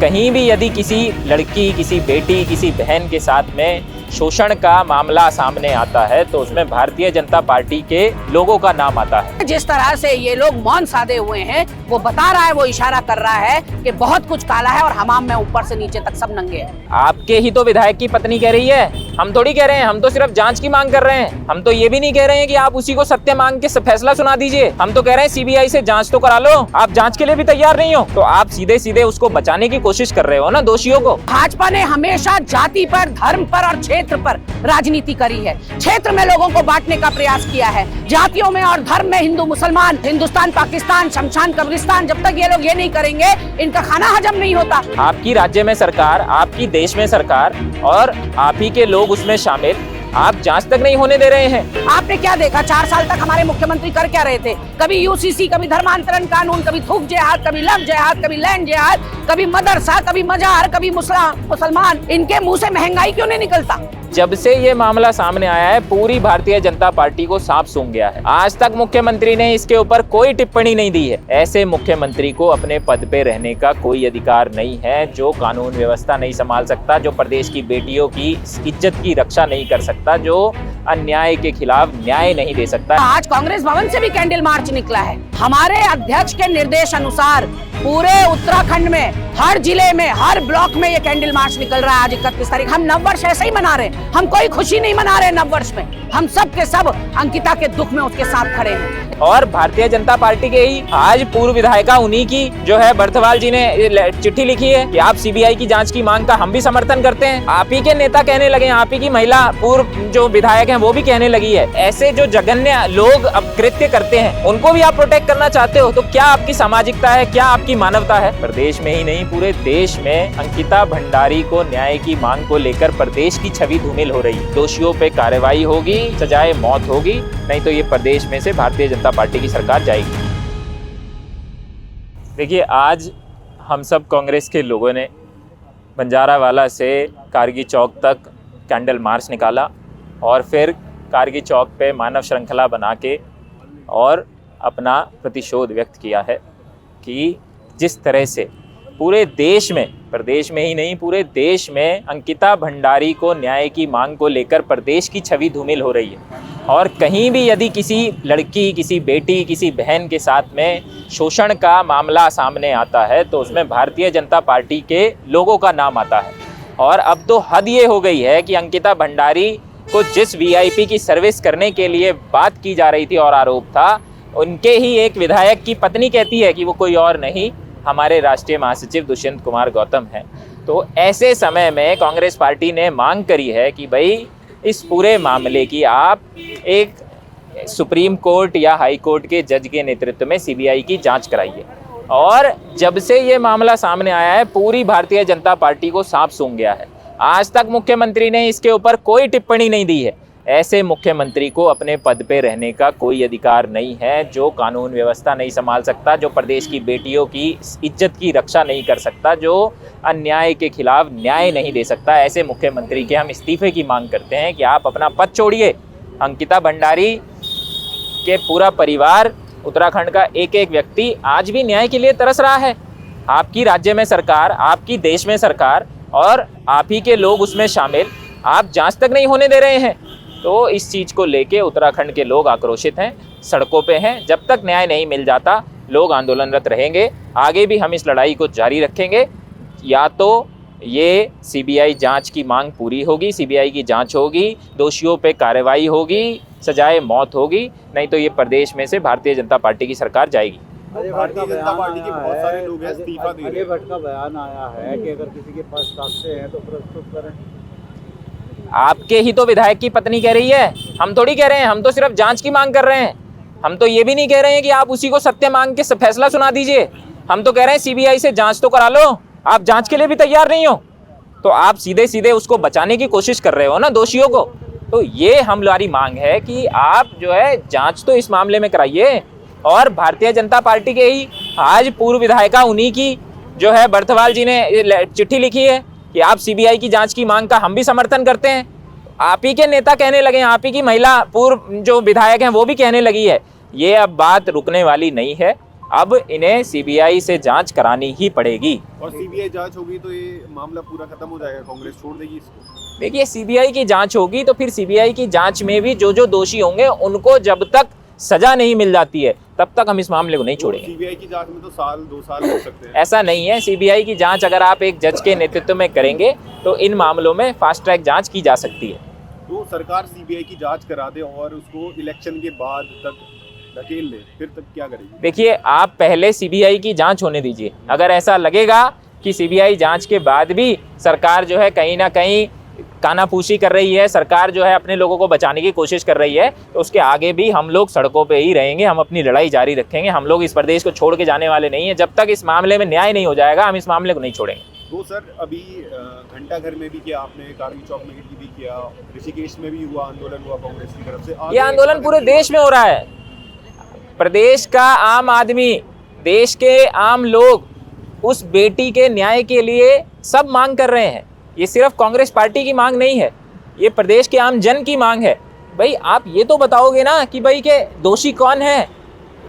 कहीं भी यदि किसी लड़की, किसी बेटी, किसी बहन के साथ में शोषण का मामला सामने आता है तो उसमें भारतीय जनता पार्टी के लोगों का नाम आता है। जिस तरह से ये लोग मौन साधे हुए हैं, वो बता रहा है, वो इशारा कर रहा है कि बहुत कुछ काला है और हमाम में ऊपर से नीचे तक सब नंगे हैं। आपके ही तो विधायक की पत्नी कह रही है, हम थोड़ी कह रहे हैं, हम तो सिर्फ जांच की मांग कर रहे हैं। हम तो ये भी नहीं कह रहे हैं कि आप उसी को सत्य मांग के फैसला सुना दीजिए। हम तो कह रहे हैं सीबीआई से जांच तो करा लो। आप जांच के लिए भी तैयार नहीं हो तो आप सीधे सीधे उसको बचाने की कोशिश कर रहे हो ना, दोषियों को। भाजपा ने हमेशा जाति पर, धर्म पर और क्षेत्र पर राजनीति करी है। क्षेत्र में लोगों को बांटने का प्रयास किया है, जातियों में और धर्म में हिंदू मुसलमान, हिंदुस्तान पाकिस्तान, शमशान कब्रिस्तान। जब तक ये लोग ये नहीं करेंगे इनका खाना हजम नहीं होता। आपकी राज्य में सरकार, आपकी देश में सरकार और आप ही के लोग उसमें शामिल, आप जांच तक नहीं होने दे रहे हैं। आपने क्या देखा 4 साल तक हमारे मुख्यमंत्री कर क्या रहे थे? कभी यूसीसी, कभी धर्मांतरण कानून, कभी थूक जिहाद, कभी लव जिहाद, कभी लैंड जिहाद, कभी मदरसा, कभी मजार, कभी मुसलमान। इनके मुंह से महंगाई क्यों नहीं निकलता? जब से ये मामला सामने आया है पूरी भारतीय जनता पार्टी को सांप सूंघ गया है। आज तक मुख्यमंत्री ने इसके ऊपर कोई टिप्पणी नहीं दी है। ऐसे मुख्यमंत्री को अपने पद पे रहने का कोई अधिकार नहीं है, जो कानून व्यवस्था नहीं संभाल सकता, जो प्रदेश की बेटियों की इज्जत की रक्षा नहीं कर सकता, जो अन्याय के खिलाफ न्याय नहीं दे सकता। आज कांग्रेस भवन से भी कैंडल मार्च निकला है। हमारे अध्यक्ष के निर्देश अनुसार पूरे उत्तराखंड में, हर जिले में, हर ब्लॉक में ये कैंडल मार्च निकल रहा है। आज 31 तारीख हम नववर्ष ऐसे ही मना रहे हैं। हम कोई खुशी नहीं मना रहे नववर्ष में, हम सब के सब अंकिता के दुख में उसके साथ खड़े हैं। और भारतीय जनता पार्टी के ही आज पूर्व विधायिका उन्हीं की जो है बर्थवाल जी ने चिट्ठी लिखी है कि आप सीबीआई की जांच की मांग का हम भी समर्थन करते हैं। आप ही के नेता कहने लगे, आप ही की महिला पूर्व जो विधायक हैं वो भी कहने लगी है। ऐसे जो जघन्य लोग अब कृत्य करते हैं उनको भी आप प्रोटेक्ट करना चाहते हो तो क्या आपकी सामाजिकता है, क्या आपकी मानवता है? प्रदेश में ही नहीं पूरे देश में अंकिता भंडारी को न्याय की मांग को लेकर प्रदेश की छवि धूमिल हो रही है। दोषियों पे कार्रवाई होगी, सजाए मौत होगी, नहीं तो ये प्रदेश में से भारतीय जनता पार्टी की सरकार जाएगी। देखिए, आज हम सब कांग्रेस के लोगों ने बंजारावाला से कारगी चौक तक कैंडल मार्च निकाला और फिर कारगी चौक पे मानव श्रृंखला बना के और अपना प्रतिशोध व्यक्त किया है कि जिस तरह से पूरे देश में, प्रदेश में ही नहीं पूरे देश में अंकिता भंडारी को न्याय की मांग को लेकर प्रदेश की छवि धूमिल हो रही है। और कहीं भी यदि किसी लड़की, किसी बेटी, किसी बहन के साथ में शोषण का मामला सामने आता है तो उसमें भारतीय जनता पार्टी के लोगों का नाम आता है। और अब तो हद ये हो गई है कि अंकिता भंडारी को जिस वीआईपी की सर्विस करने के लिए बात की जा रही थी और आरोप था, उनके ही एक विधायक की पत्नी कहती है कि वो कोई और नहीं, हमारे राष्ट्रीय महासचिव दुष्यंत कुमार गौतम हैं। तो ऐसे समय में कांग्रेस पार्टी ने मांग करी है कि भाई इस पूरे मामले की आप एक सुप्रीम कोर्ट या हाई कोर्ट के जज के नेतृत्व में सीबीआई की जांच कराइए। और जब से ये मामला सामने आया है पूरी भारतीय जनता पार्टी को सांप सूंघ गया है। आज तक मुख्यमंत्री ने इसके ऊपर कोई टिप्पणी नहीं दी है। ऐसे मुख्यमंत्री को अपने पद पे रहने का कोई अधिकार नहीं है, जो कानून व्यवस्था नहीं संभाल सकता, जो प्रदेश की बेटियों की इज्जत की रक्षा नहीं कर सकता, जो अन्याय के खिलाफ न्याय नहीं दे सकता। ऐसे मुख्यमंत्री के हम इस्तीफे की मांग करते हैं कि आप अपना पद छोड़िए। अंकिता भंडारी के पूरा परिवार, उत्तराखंड का एक एक व्यक्ति आज भी न्याय के लिए तरस रहा है। आपकी राज्य में सरकार, आपकी देश में सरकार और आप ही के लोग उसमें शामिल, आप जांच तक नहीं होने दे रहे हैं। तो इस चीज़ को लेके उत्तराखंड के लोग आक्रोशित हैं, सड़कों पे हैं। जब तक न्याय नहीं मिल जाता लोग आंदोलनरत रहेंगे। आगे भी हम इस लड़ाई को जारी रखेंगे। या तो ये सीबीआई जांच की मांग पूरी होगी, सीबीआई की जांच होगी, दोषियों पे कार्रवाई होगी, सजाए मौत होगी, नहीं तो ये प्रदेश में से भारतीय जनता पार्टी की सरकार जाएगी। भारतीय जनता पार्टी के बहुत सारे लोग हैं इस्तीफा दे रहे हैं। अजय भट्ट का बयान आया है कि अगर किसी के पास साक्ष्य हैं तो प्रस्तुत करें। आपके ही तो विधायक की पत्नी कह रही है, हम थोड़ी कह रहे हैं, हम तो सिर्फ जांच की मांग कर रहे हैं। हम तो ये भी नहीं कह रहे हैं कि आप उसी को सत्य मांग के फैसला सुना दीजिए। हम तो कह रहे हैं सीबीआई से जांच तो करा लो। आप जांच के लिए भी तैयार नहीं हो तो आप सीधे सीधे उसको बचाने की कोशिश कर रहे हो ना, दोषियों को। तो ये हमारी मांग है कि आप जो है जांच तो इस मामले में कराइए। और भारतीय जनता पार्टी के ही आज पूर्व विधायिका उन्हीं की जो है बर्थवाल जी ने चिट्ठी लिखी है कि आप सीबीआई की जांच की मांग का हम भी समर्थन करते हैं। आप ही के नेता कहने लगे, आप ही की महिला पूर्व जो विधायक हैं वो भी कहने लगी है। ये अब बात रुकने वाली नहीं है। अब इन्हें सीबीआई से जांच करानी ही पड़ेगी। और सीबीआई जांच होगी तो ये मामला पूरा खत्म हो जाएगा, कांग्रेस छोड़ देगी इसको। देखिए, सीबीआई की जांच होगी तो फिर सीबीआई की जांच में भी जो जो दोषी होंगे उनको जब तक सजा नहीं मिल जाती है तब तक हम इस मामले को नहीं छोड़ेंगे। सीबीआई की जांच में तो साल 2 साल हो सकते हैं। ऐसा नहीं है, सीबीआई की जांच अगर आप एक जज के नेतृत्व में करेंगे तो इन मामलों में फास्ट ट्रैक जांच की जा सकती है। तो सरकार सीबीआई की जांच करा दे और उसको इलेक्शन के बाद तक धकेल ले, फिर तब क्या करेगी? देखिए, आप पहले सीबीआई की जांच होने दीजिए। अगर ऐसा लगेगा कि सीबीआई जांच के बाद भी सरकार जो है कहीं ना कहीं कानाफूसी कर रही है, सरकार जो है अपने लोगों को बचाने की कोशिश कर रही है, तो उसके आगे भी हम लोग सड़कों पे ही रहेंगे, हम अपनी लड़ाई जारी रखेंगे। हम लोग इस प्रदेश को छोड़ के जाने वाले नहीं है। जब तक इस मामले में न्याय नहीं हो जाएगा हम इस मामले को नहीं छोड़ेंगे। तो सर, अभी घंटाघर में भी किया आपने, कारगिल चौक में भी किया, ऋषिकेश में भी हुआ आंदोलन हुआ कांग्रेस की तरफ से। ये आंदोलन पूरे देश में हो रहा है। प्रदेश का आम आदमी, देश के आम लोग उस बेटी के न्याय के लिए सब मांग कर रहे हैं। ये सिर्फ कांग्रेस पार्टी की मांग नहीं है, ये प्रदेश के आम जन की मांग है। भाई आप ये तो बताओगे ना कि भाई के दोषी कौन है?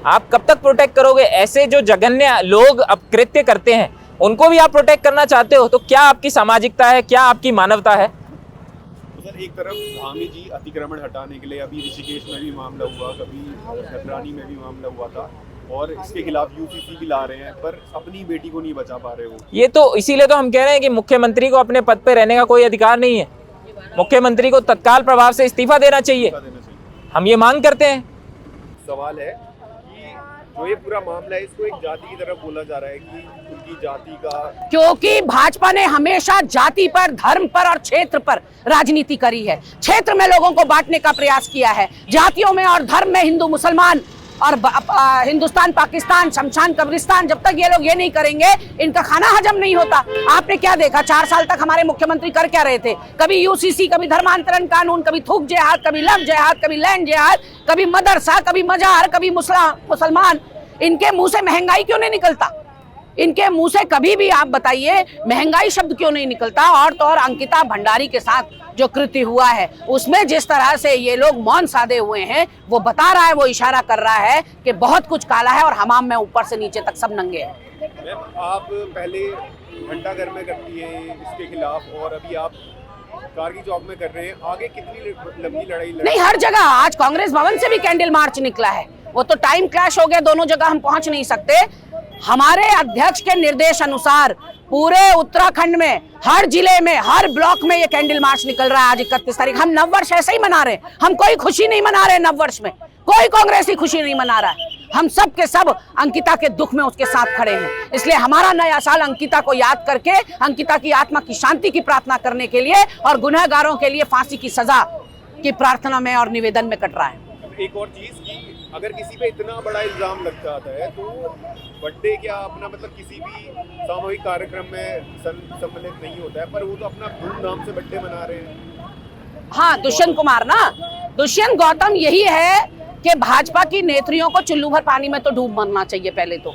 आप कब तक प्रोटेक्ट करोगे? ऐसे जो जघन्य लोग अपकृत्य करते हैं उनको भी आप प्रोटेक्ट करना चाहते हो, तो क्या आपकी सामाजिकता है, क्या आपकी मानवता है? सर, एक तरफ धामी जी अतिक्रमण हटाने के लिए अभी ऋषिकेश में भी मामला हुआ, कभी खतरानी में भी मामला हुआ था, और इसके खिलाफ यूसीसी भी ला रहे हैं, पर अपनी बेटी को नहीं बचा पा रहे हो। ये तो इसीलिए तो हम कह रहे हैं कि मुख्यमंत्री को अपने पद पे रहने का कोई अधिकार नहीं है। मुख्यमंत्री को तत्काल प्रभाव से इस्तीफा देना चाहिए। हम ये मांग करते हैं। सवाल है कि जो ये पूरा मामला है इसको एक जाति की तरफ बोला जा रहा है कि उनकी जाति का, क्योंकि भाजपा ने हमेशा जाति पर, धर्म पर और क्षेत्र पर राजनीति करी है। क्षेत्र में लोगों को बांटने का प्रयास किया है, जातियों में और धर्म में हिंदू मुसलमान और हिंदुस्तान पाकिस्तान शमशान कब्रिस्तान। जब तक ये लोग ये नहीं करेंगे इनका खाना हजम नहीं होता। आपने क्या देखा 4 साल तक हमारे मुख्यमंत्री कर क्या रहे थे? कभी यूसीसी, कभी धर्मांतरण कानून, कभी थूक जिहाद, कभी लव जिहाद, कभी लैंड जिहाद, कभी मदरसा, कभी मजार, कभी मुसलमान। इनके मुंह से महंगाई क्यों नहीं निकलता? इनके मुंह से कभी भी आप बताइए महंगाई शब्द क्यों नहीं निकलता? और तो और अंकिता भंडारी के साथ जो कृत्य हुआ है उसमें जिस तरह से ये लोग मौन साधे हुए हैं, वो बता रहा है, वो इशारा कर रहा है कि बहुत कुछ काला है और हमाम में ऊपर से नीचे तक सब नंगे हैं। आप पहले घंटाघर में करती है इसके खिलाफ और अभी आप कारगिल चौक में कर रहे हैं, आगे कितनी लंबी लड़ाई नहीं, हर जगह। आज कांग्रेस भवन से भी कैंडल मार्च निकला है। वो तो टाइम क्लैश हो गया, दोनों जगह हम पहुंच नहीं सकते। हमारे अध्यक्ष के निर्देश अनुसार पूरे उत्तराखंड में हर जिले में, हर ब्लॉक में ये कैंडल मार्च निकल रहा है। आज 31 तारीख। हम नववर्ष ऐसे ही मना रहे हैं, हम कोई खुशी नहीं मना रहे नववर्ष में, कोई कांग्रेसी खुशी नहीं मना रहा है। हम सब के सब अंकिता के दुख में उसके साथ खड़े हैं। इसलिए हमारा नया साल अंकिता को याद करके, अंकिता की आत्मा की शांति की प्रार्थना करने के लिए और गुनहगारों के लिए फांसी की सजा की प्रार्थना में और निवेदन में कट रहा है। एक और चीज की, अगर किसी पे इतना बड़ा इल्जाम लग जाता है तो बर्थडे क्या अपना मतलब किसी भी सामूहिक कार्यक्रम में सम्मिलित नहीं होता है, पर वो तो अपना धूमधाम से बर्थडे मना रहे हैं। हाँ, दुष्यंत कुमार ना, दुष्यंत गौतम, यही है कि भाजपा की नेत्रियों को चुल्लू भर पानी में तो डूब मरना चाहिए। पहले तो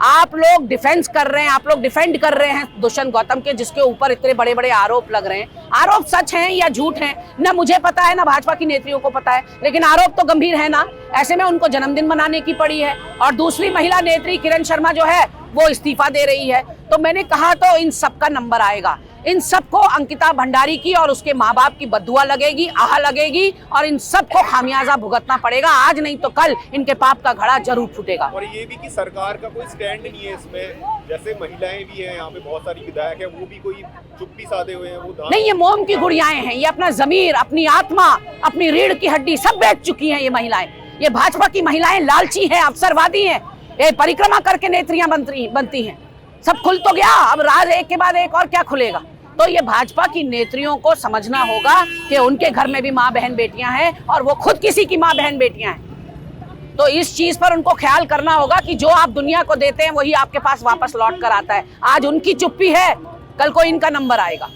आप लोग डिफेंस कर रहे हैं, आप लोग डिफेंड कर रहे हैं दुष्यंत गौतम के, जिसके ऊपर इतने बड़े बड़े आरोप लग रहे हैं। आरोप सच हैं या झूठ हैं ना मुझे पता है, ना भाजपा की नेत्रियों को पता है, लेकिन आरोप तो गंभीर है ना। ऐसे में उनको जन्मदिन मनाने की पड़ी है। और दूसरी महिला नेत्री किरण शर्मा जो है वो इस्तीफा दे रही है। तो मैंने कहा तो इन सबका नंबर आएगा। इन सबको अंकिता भंडारी की और उसके माँ बाप की बद्दुआ लगेगी, आह लगेगी, और इन सबको खामियाजा भुगतना पड़ेगा। आज नहीं तो कल इनके पाप का घड़ा जरूर फूटेगा। और ये भी कि सरकार का कोई स्टैंड नहीं है इसमें, जैसे महिलाएं भी हैं यहाँ पे, बहुत सारी विधायक है, वो भी कोई चुप्पी साधे हुए हैं। वो नहीं, ये मोम की गुड़ियाएं हैं। ये अपना जमीर, अपनी आत्मा, अपनी रीढ़ की हड्डी सब बेच चुकी हैं ये महिलाएं। ये भाजपा की महिलाएं लालची हैं, अवसरवादी हैं, ये परिक्रमा करके नेत्रियां बनती हैं। सब खुल तो गया, अब राज एक के बाद एक और क्या खुलेगा। तो ये भाजपा की नेत्रियों को समझना होगा कि उनके घर में भी माँ बहन बेटियां हैं और वो खुद किसी की माँ बहन बेटियां हैं। तो इस चीज पर उनको ख्याल करना होगा कि जो आप दुनिया को देते हैं वही आपके पास वापस लौट कर आता है। आज उनकी चुप्पी है, कल को इनका नंबर आएगा।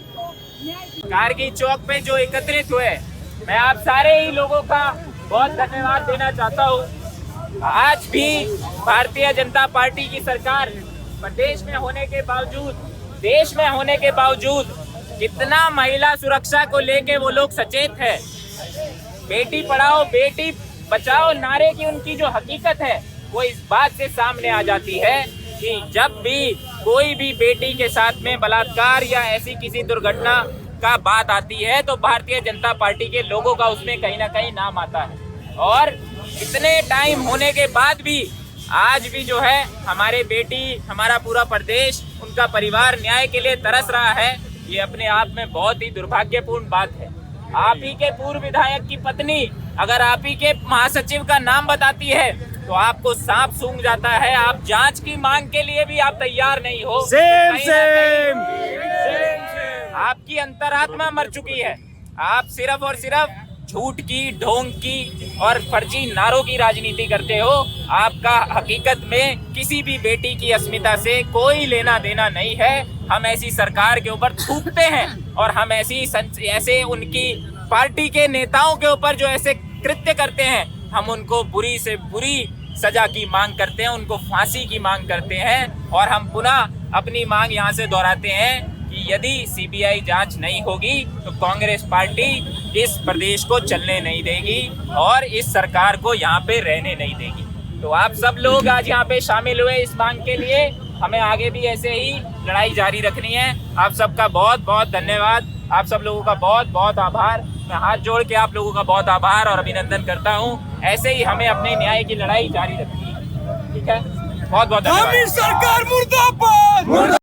कारगिल चौक पे जो एकत्रित हुए, मैं आप सारे ही लोगों का बहुत धन्यवाद देना चाहता हूँ। आज भी भारतीय जनता पार्टी की सरकार प्रदेश में होने के बावजूद, देश में होने के बावजूद कितना महिला सुरक्षा को लेके वो लोग सचेत है। बेटी पढ़ाओ बेटी बचाओ नारे की उनकी जो हकीकत है वो इस बात से सामने आ जाती है कि जब भी कोई भी बेटी के साथ में बलात्कार या ऐसी किसी दुर्घटना का बात आती है तो भारतीय जनता पार्टी के लोगों का उसमें कहीं ना कहीं नाम आता है। और इतने टाइम होने के बाद भी आज भी जो है हमारे बेटी, हमारा पूरा प्रदेश, उनका परिवार न्याय के लिए तरस रहा है। ये अपने आप में बहुत ही दुर्भाग्यपूर्ण बात है। आप ही के पूर्व विधायक की पत्नी अगर आप ही के महासचिव का नाम बताती है तो आपको सांप सूंघ जाता है। आप जांच की मांग के लिए भी आप तैयार नहीं हो। आपकी अंतरात्मा मर चुकी है। आप सिर्फ और सिर्फ झूठ की, ढोंग की और फर्जी नारों की राजनीति करते हो। आपका हकीकत में किसी भी बेटी की अस्मिता से कोई लेना देना नहीं है। हम ऐसी सरकार के ऊपर थूकते हैं और हम ऐसे उनकी पार्टी के नेताओं के ऊपर जो ऐसे कृत्य करते हैं, हम उनको बुरी से बुरी सजा की मांग करते हैं, उनको फांसी की मांग करते हैं। और हम पुनः अपनी मांग यहाँ से दोहराते हैं कि यदि सीबीआई जांच नहीं होगी तो कांग्रेस पार्टी इस प्रदेश को चलने नहीं देगी और इस सरकार को यहाँ पे रहने नहीं देगी। तो आप सब लोग आज यहाँ पे शामिल हुए इस मांग के लिए। हमें आगे भी ऐसे ही लड़ाई जारी रखनी है। आप सबका बहुत बहुत धन्यवाद। आप सब लोगों का बहुत बहुत आभार। मैं हाथ जोड़ के आप लोगों का बहुत आभार और अभिनंदन करता हूँ। ऐसे ही हमें अपने न्याय की लड़ाई जारी रखनी है। ठीक है, बहुत बहुत धन्यवाद। सरकार मुर्दाबाद।